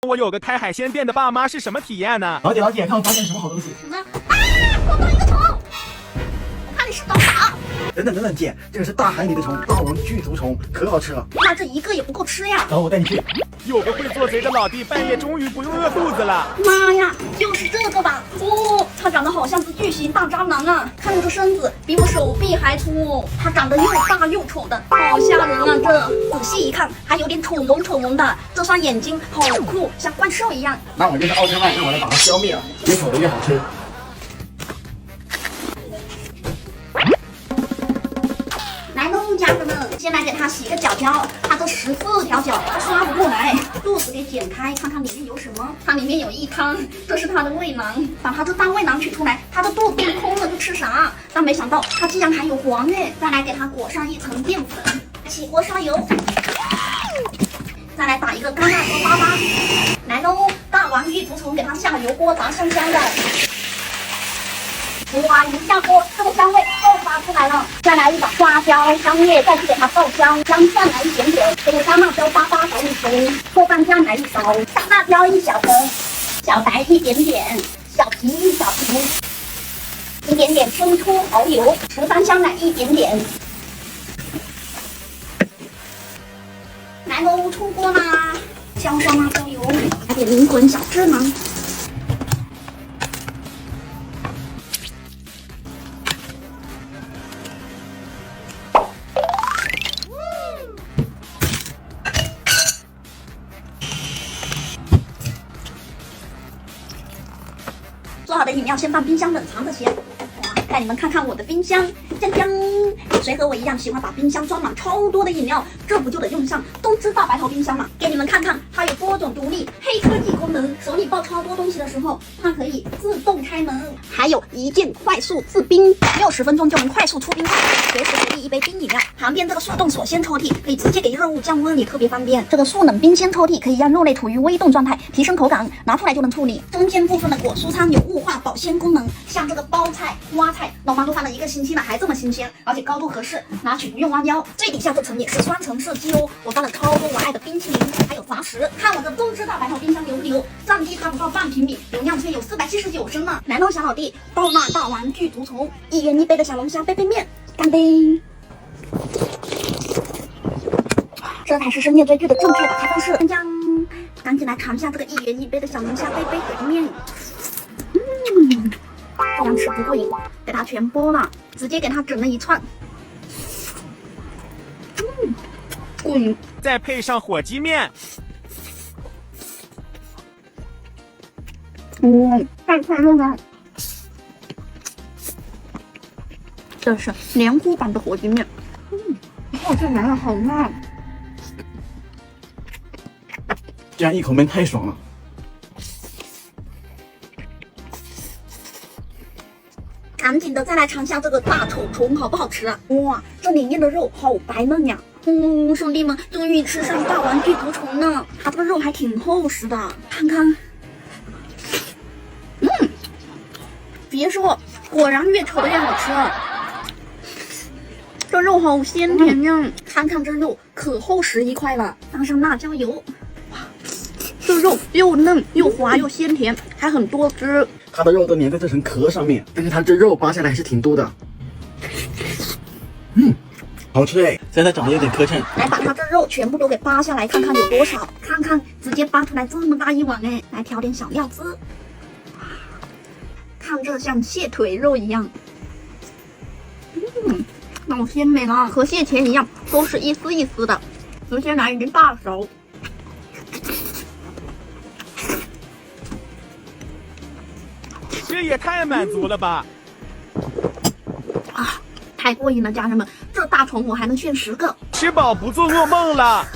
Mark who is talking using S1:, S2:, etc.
S1: 我有个开海鲜店的爸妈是什么体验呢？
S2: 老姐，看我发现什么好东西？
S3: 什么？啊！我多一个虫！我看你是找啥？
S2: 等等，姐，这个是大海里的虫，霸王巨足虫，可好吃了。
S3: 那这一个也不够吃呀！
S2: 走，我带你去。
S1: 有个会做贼的老弟，半夜终于不用饿肚子了。
S3: 妈呀，就是这个吧？哦，它长得好像只巨型大蟑螂啊！看这个身子比我手臂还粗，它长得又大又丑的，好吓人啊！这仔细一看还有点丑萌的，这双眼睛好酷，像怪兽一样。
S2: 那我就是奥特曼，让我来把它消灭了，越丑的越好吃。
S3: 来喽，家人们，先来给它洗个脚脚，它这14条脚它刷不过来，肚子给剪开，看看里面有什么。它里面有一汤，这是它的胃囊，把它这大胃囊取出来，它的肚子空了，就吃啥？但没想到它竟然还有黄哎！再来给它裹上一层淀粉，起锅烧油，再来打一个干辣椒粑粑。来喽，大王玉竹虫给它下油锅炸香香的。哇！一下锅，这个香味又发出来了。再来一把花椒、香叶，再去给它爆香。姜蒜来一点点，这个干辣椒粑粑少一勺，豆瓣酱来一勺，大辣椒1小根，小白一点点，小皮1小皮，一点点生抽、蚝油，十番香奶一点点。来喽，出锅啦！香酸辣椒油，来点灵魂小芝麻。做好的饮料先放冰箱冷藏着先。哇，带你们看看我的冰箱，锵锵！谁和我一样喜欢把冰箱装满超多的饮料？这不就得用上东芝大白桃冰箱嘛？给你们看看，它有多种独立黑科技功能。手里抱超多东西的时候，它可以自动开门，还有一键快速制冰，60分钟就能快速出冰块，随时随地一杯冰饮料。旁边这个速冻锁鲜抽屉可以直接给肉物降温，也特别方便。这个速冷冰鲜抽屉可以让肉类处于微冻状态，提升口感，拿出来就能处理。中间部分的果蔬仓有雾化保鲜功能，像这个包菜、挖菜，老妈都放了1个星期了，还这么新鲜，而且高度合适，拿取不用弯腰。最底下这层也是双层设计哦，我放了超多我爱的冰淇淋，还有杂食。看我的东芝大白桃冰箱牛不牛？占地它不到半平米，容量却有479升呢。来喽，小老弟，爆辣大王巨足虫，1元1杯的小龙虾杯杯面，干杯！这才是深夜追剧的正确打开方式。锵，赶紧来尝一下这个1元1杯的小龙虾杯杯回面。这样吃不过瘾，给它全剥了，直接给它整了一串。过瘾。
S1: 再配上火鸡面，
S3: 太快乐了。这是黏糊版的火鸡面，我这来了，好辣！
S2: 这样一口闷太爽了。
S3: 赶紧的，再来尝一下这个大丑虫，好不好吃啊？哇，这里面的肉好白嫩呀！兄弟们，终于吃上大王巨足虫了，它这个肉还挺厚实的，看看。别说，果然越丑的越好吃啊！这肉好鲜甜呀！看看这肉可厚实一块了，放上辣椒油，哇，这肉又嫩又滑又鲜甜，还很多汁。
S2: 它的肉都粘在这层壳上面，但是它这肉扒下来还是挺多的。好吃哎！现在长得有点磕碜。
S3: 来把它这肉全部都给扒下来，看看有多少。看看，直接扒出来这么大一碗哎！来调点小料汁，看这像蟹腿肉一样，老鲜美了，和蟹钳一样，都是一丝一丝的。直接来一根大勺。
S1: 这也太满足了吧！
S3: 啊，太过瘾了，家人们！这大虫我还能炫10个。
S1: 吃饱不做噩梦了。